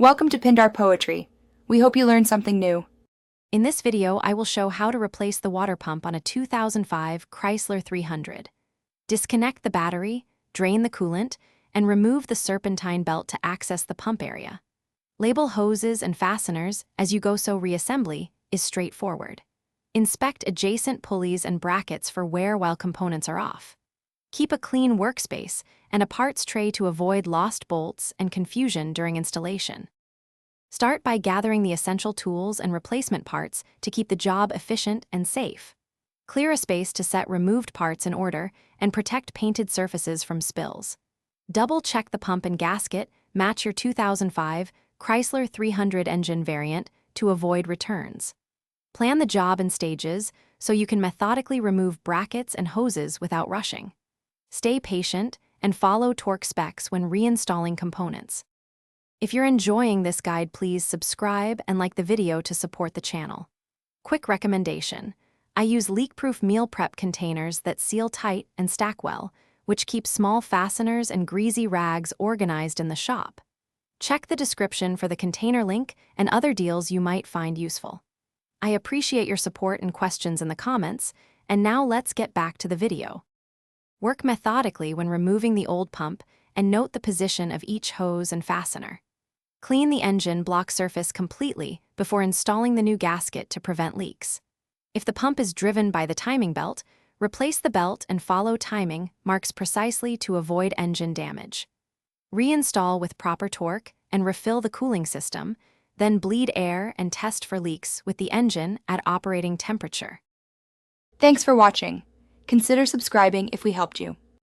Welcome to Pindar Poetry. We hope you learned something new. In this video, I will show how to replace the water pump on a 2005 Chrysler 300. Disconnect the battery, drain the coolant, and remove the serpentine belt to access the pump area. Label hoses and fasteners as you go, so reassembly is straightforward. Inspect adjacent pulleys and brackets for wear while components are off. Keep a clean workspace and a parts tray to avoid lost bolts and confusion during installation. Start by gathering the essential tools and replacement parts to keep the job efficient and safe. Clear a space to set removed parts in order and protect painted surfaces from spills. Double-check the pump and gasket match your 2005 Chrysler 300 engine variant to avoid returns. Plan the job in stages so you can methodically remove brackets and hoses without rushing. Stay patient and follow torque specs when reinstalling components. If you're enjoying this guide, please subscribe and like the video to support the channel. Quick recommendation: I use leak-proof meal prep containers that seal tight and stack well, which keep small fasteners and greasy rags organized in the shop. Check the description for the container link and other deals you might find useful. I appreciate your support and questions in the comments, and now let's get back to the video. Work methodically when removing the old pump and note the position of each hose and fastener. Clean the engine block surface completely before installing the new gasket to prevent leaks. If the pump is driven by the timing belt, replace the belt and follow timing marks precisely to avoid engine damage. Reinstall with proper torque and refill the cooling system, then bleed air and test for leaks with the engine at operating temperature. Thanks for watching. Consider subscribing if we helped you.